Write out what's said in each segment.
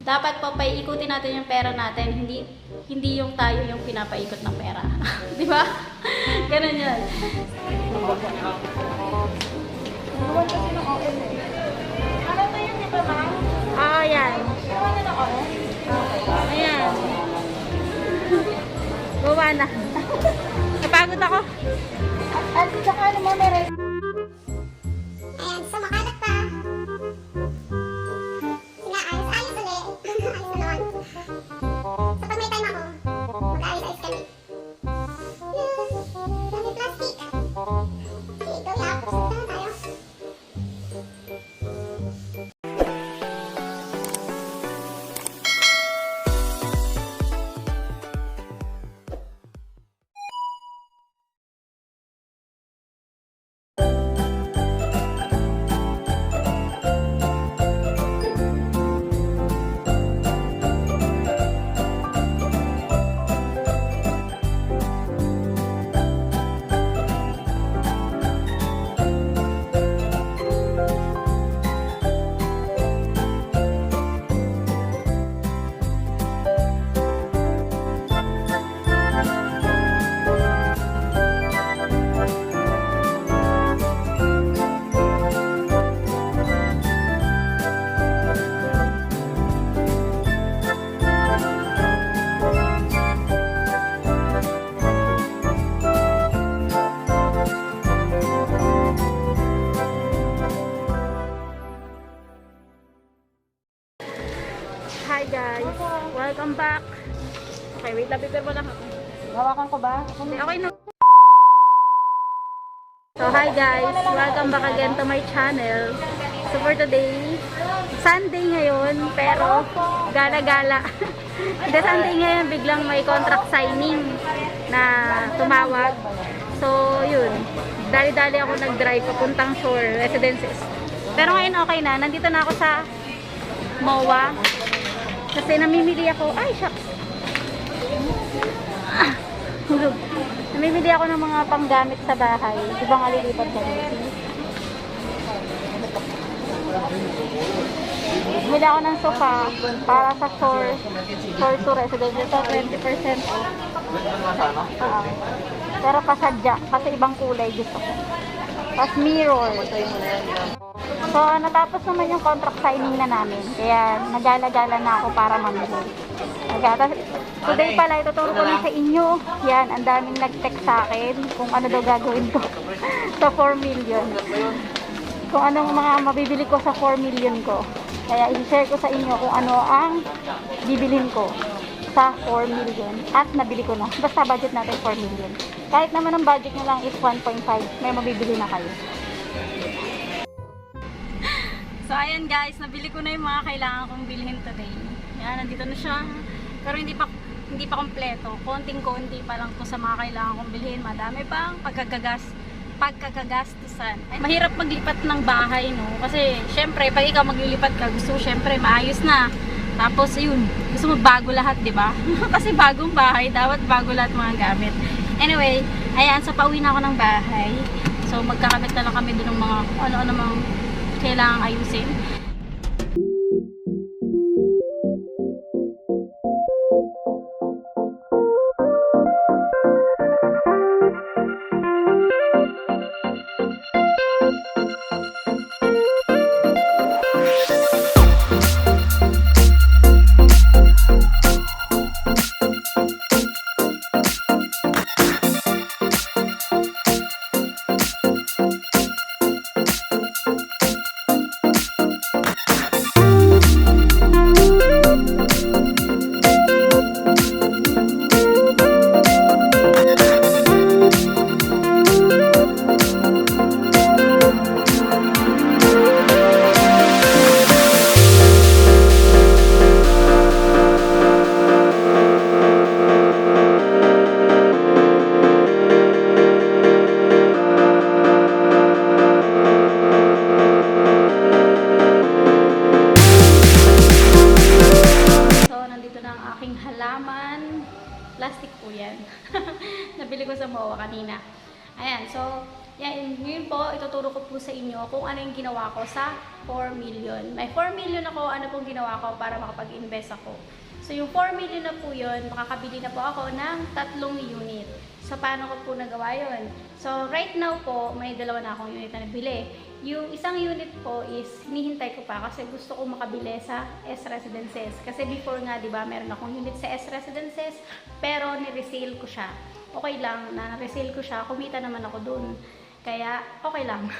dapat po paiikutin natin yung pera natin, hindi yung tayo yung pinapaikot ng pera. Di ba? Ganun yun. Ano to yun, di ba, ma'am? Oo, yan. Ayan. Gawa na. Napagod ako. At saka ano mo, meron. Ayan, so makalat pa. Sila ayos-ayos ulit. Ayos na naman. So pag may time ako, mag-ayos-ayos kami. Dami plastic. Okay, go lang. Saan tayo? Hi guys, welcome back. Okay, wait lang, prepare mo lang ako. Hawakan ko ba? Hindi, okay na. So hi guys, welcome back again to my channel. So for today, Sunday ngayon, pero gala-gala. Hindi, Sunday ngayon, biglang may contract signing na tumawag. So yun, dali-dali ako nag-drive papuntang Shore Residences. Pero ngayon okay na, nandito na ako sa MOA. Kasi namimili ako, ay shucks. Namimili ako ng mga panggamit sa bahay. Diba nga lilipat kami? Bumili ako ng sofa para sa Shore to Residence. Ito 20% off. Pero pasadya, kasi ibang kulay gusto ko. Tapos mirror. So, natapos naman yung contract signing na namin. Kaya, nagala-gala na ako para mamili. Today pala, ituturo ko na sa inyo. Yan, ang daming nag-text sa akin kung ano daw gagawin ko sa 4 million. Kung anong mga mabibili ko sa 4 million ko. Kaya, i-share ko sa inyo kung ano ang bibilhin ko sa 4 million. At nabili ko na. Basta budget natin 4 million. Kahit naman ang budget nyo lang is 1.5, may mabibili na kayo. So, ayan guys, nabili ko na yung mga kailangan kong bilhin today. Yan, nandito na siya. Pero hindi pa kompleto. Konting-konti pa lang to sa mga kailangan kong bilhin. Madami pang pagkakagastusan. Ay, mahirap maglipat ng bahay, no? Kasi, syempre, pag ikaw maglilipat ka, gusto syempre, maayos na. Tapos, yun, gusto mo bago lahat, di ba? Kasi bagong bahay, dapat bago lahat mga gamit. Anyway, ayan, so pauwi na ako ng bahay. So, magkakabit na lang kami dun ng mga ano-ano mga kailangang ayusin. Plastic po yan. Nabili ko sa MOA kanina. Ayan, so, Yan, yun po, ituturo ko po sa inyo kung ano yung ginawa ko sa 4 million. May 4 million ako, ano pong ginawa ko para makapag-invest ako. So, yung 4 million na po yun, makakabili na po ako ng 3 unit. So, paano ko po nagawa yun? So, right now po, may 2 na akong unit na nabili. Yung isang unit po is, hinihintay ko pa kasi gusto ko makabili sa S Residences. Kasi before nga, di ba, meron akong unit sa S Residences, pero ni-resale ko siya. Okay lang na na-resale ko siya, kumita naman ako dun. Kaya, okay lang.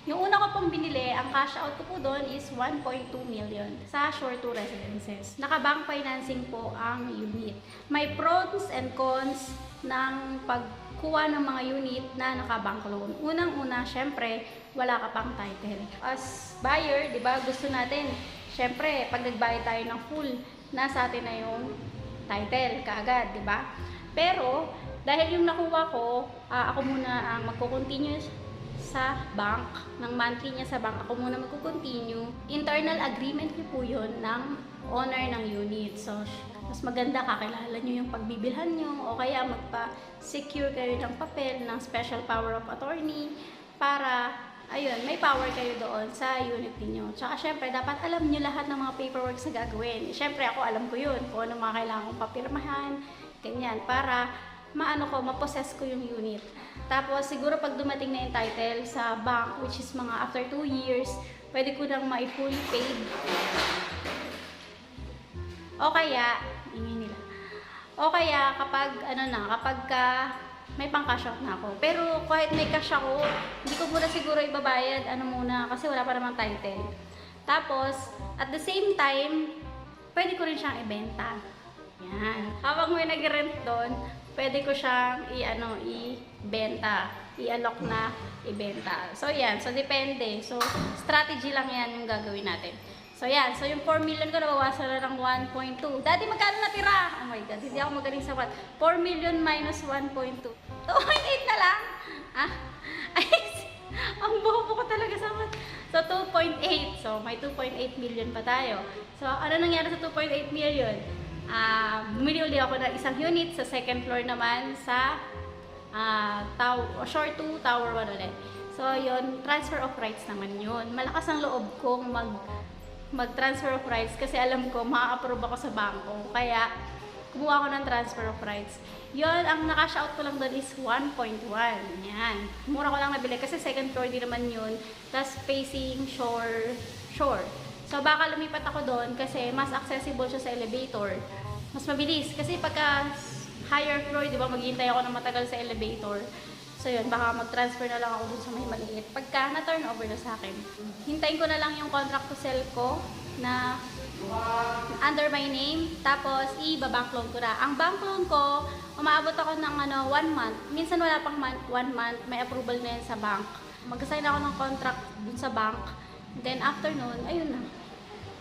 Yung una ko pong binili, ang cash out ko po doon is 1.2 million sa Shore 2 Residences. Naka-bank financing po ang unit. May pros and cons ng pagkuha ng mga unit na naka-bank loan. Unang-una, syempre, wala ka pang title. As buyer, di ba, gusto natin, syempre, pag nagbayad tayo ng full, nasa atin na yung title kaagad, di ba? Pero, dahil yung nakuha ko, ako muna ang magko-continue sa bank, ng monthly niya sa bank, ako muna magko-continue. Internal agreement niyo po yun ng owner ng unit. So, mas maganda kakilala niyo yung pagbibilhan niyo o kaya magpa-secure kayo ng papel ng special power of attorney para, ayun, may power kayo doon sa unit niyo. Tsaka, syempre, dapat alam niyo lahat ng mga paperwork sa gagawin. Syempre, ako alam ko yun, kung ano mga kailangan kong papirmahan, ganyan, para mapossess ko yung unit. Tapos, siguro pag dumating na yung title sa bank, which is mga after 2 years, pwede ko nang ma-fully paid. O kaya, ingin nila. O kaya, kapag may pang-cash out na ako. Pero, kahit may cash ako, hindi ko muna siguro ibabayad, kasi wala pa namang title. Tapos, at the same time, pwede ko rin siyang ibenta. Yan. Habang may nag-rent doon, pwede ko siyang i-benta. I-alok na ibenta. So, yan. So, depende. So, strategy lang yan yung gagawin natin. So, yan. So, yung 4 million ko, nabawasan na ng 1.2. Dati, magkano natira? Oh my God. Hindi ako magaling sa 4 million minus 1.2. 2.8 na lang? Ah? Ay, ang bobo ko talaga sa math. So, 2.8. So, may 2.8 million pa tayo. So, ano nangyari sa 2.8 million? Bumili ulit ako ng isang unit sa second floor naman sa Shore 2, Tower 1 ulit. So, yun, transfer of rights naman yun. Malakas ang loob kong mag-transfer of rights kasi alam ko, ma-approve ako sa bangko. Kaya, kumuha ako ng transfer of rights. Yun, ang nakash out ko lang doon is 1.1. Yan. Mura ko lang nabili kasi second floor din naman yun. Tapos, facing shore. So, baka lumipat ako doon kasi mas accessible siya sa elevator. Mas mabilis. Kasi pagka higher floor, di ba, maghihintay ako ng matagal sa elevator. So, yun, baka mag-transfer na lang ako doon sa may maliit. Pagka na-turn over na sa akin. Hintayin ko na lang yung contract to sell ko na under my name. Tapos, i-bank loan ko na. Ang bank loan ko, umaabot ako ng 1 month. Minsan wala pang 1 month. May approval na yan sa bank. Mag-assign ako ng contract dun sa bank. Then, after nun, ayun na.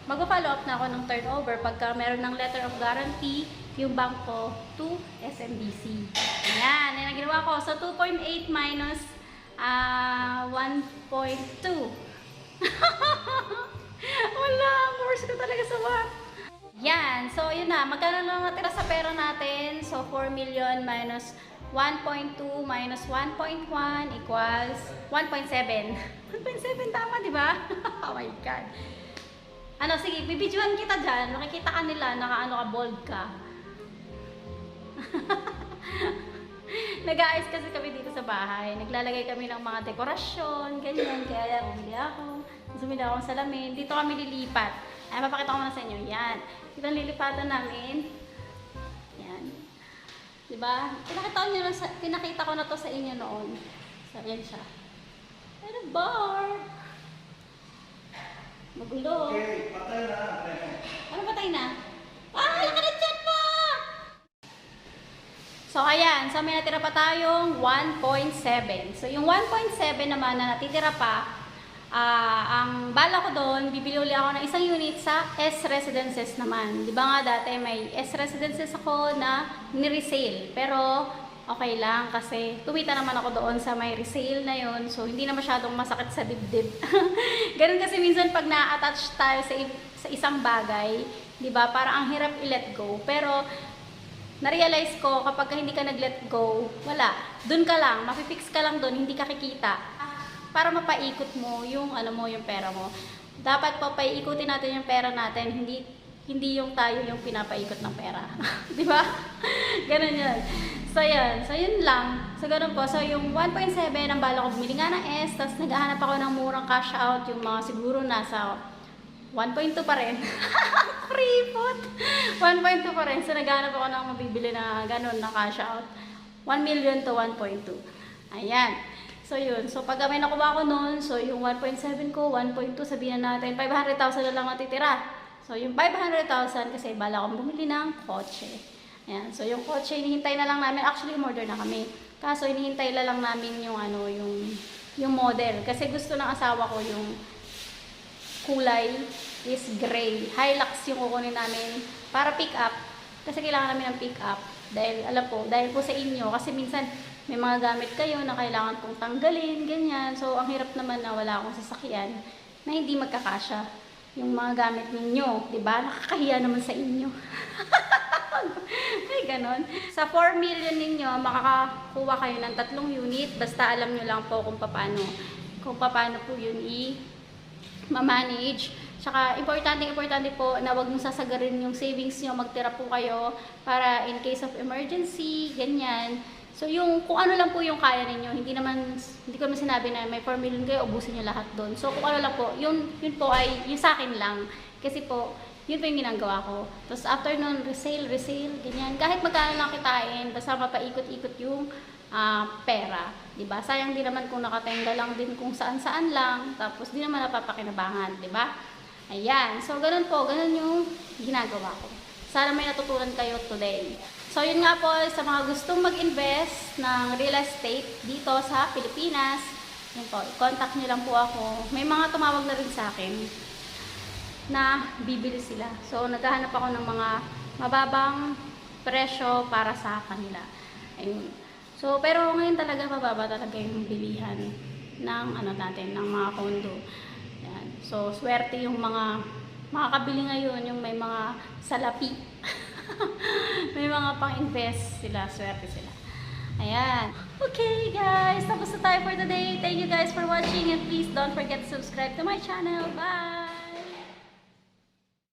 Mag-follow up na ako ng turnover pagka meron ng letter of guarantee yung bank ko to SMBC. Ayan, yan ang ginawa ko. So, 2.8 minus 1.2. Wala, force ko talaga sa what? Yan, so yun na. Magkano lang natira sa pera natin? So, 4 million minus 1.2 minus 1.1 equals 1.7. 1.7 tama, di ba? Oh my God. Sige, bibidyoan kita dyan. Makikita ka nila, bold ka. Nag-aayos kasi kami dito sa bahay. Naglalagay kami ng mga dekorasyon, ganyan. Kaya bumili ako. Sumili ako ng salamin. Dito kami lilipat. Ay, mapakita ko muna sa inyo. Yan. Ito ang lilipatan namin. Yan. Diba? Pinakita ko na to sa inyo noon. So, yan siya. Ano bar? Magulo. Okay, patay na. Ano patay na? Laka na dyan mo! So, ayan. So, may natira pa tayong 1.7. So, yung 1.7 naman na natitira pa, ang bala ko doon, bibili ulit ako ng isang unit sa S Residences naman. Di ba nga dati may S Residences ako na ni-resale. Pero, okay lang kasi tumita naman ako doon sa may resale na yun. So, hindi na masyadong masakit sa dibdib. Ganun kasi minsan pag na-attach tayo sa isang bagay, di ba? Parang ang hirap i-let go. Pero, na-realize ko kapag hindi ka nag-let go, wala. Doon ka lang, mapipix ka lang doon, hindi ka kikita. Para mapaikot mo yung yung pera mo. Dapat po paikutin natin yung pera natin, hindi yung tayo yung pinapaikot ng pera. 'Di ba? Ganun 'yan. So yun lang. So ganun po. So yung 1.7 ang bala ko bumili nga ng S, tapos naghahanap ako ng murang cash out, yung mga siguro nasa 1.2 pa rin. Kripot! 1.2 pa rin. So, naghanap ako ng mabibili na ganun na cash out. 1 million to 1.2. Ayan. So, yun. So, pag may nakuha ko nun, so, yung 1.7 ko, 1.2, sabihin natin, 500,000 na lang natitira. So, yung 500,000, kasi bala akong bumili ng kotse. Ayan. So, yung kotse, hinihintay na lang namin. Actually, order na kami. Kaso, hinihintay na lang namin yung, yung model. Kasi gusto ng asawa ko yung kulay is gray. Hilux yung kukunin namin para pick up. Kasi kailangan namin ng pick up. Dahil, alam po, dahil po sa inyo. Kasi minsan, may mga gamit kayo na kailangan pong tanggalin, ganyan. So, ang hirap naman na wala akong sasakyan na hindi magkakasya yung mga gamit ninyo. Diba? Nakakahiya naman sa inyo. Ay, ganon. Sa 4 million ninyo, makakakuha kayo ng 3 unit. Basta alam nyo lang po kung paano po yun ma-manage. Tsaka, importante po na wag nyo sasagarin yung savings nyo, magtira po kayo para in case of emergency, ganyan. So, kung ano lang po yung kaya ninyo, hindi ko naman sinabi na may 4 million kayo, ubusin nyo lahat doon. So, kung ano lang po, yun po ay yung sa akin lang. Kasi po, yun po yung ginagawa ko. Tapos, after nun, resale, ganyan. Kahit magkano lang kitain, basta mapaikot-ikot yung pera. Diba? Sayang din naman kung nakatenga lang din kung saan-saan lang, tapos di naman napapakinabangan, diba? Ayan. So, ganun yung ginagawa ko. Sana may natutunan kayo today. So, yun nga po, sa mga gustong mag-invest ng real estate dito sa Pilipinas, yun po, contact nyo lang po ako. May mga tumawag na rin sa akin na bibili sila. So, naghahanap ako ng mga mababang presyo para sa kanila. Ayun. So, pero ngayon talaga mababa talaga yung bilihan ng ng mga condo. Yan. So, swerte yung mga makakabili ngayon, yung may mga salapi. May mga pang-invest sila, swerte sila. Ayan. Okay, guys. Tapos na tayo for today. Thank you guys for watching and please don't forget to subscribe to my channel. Bye!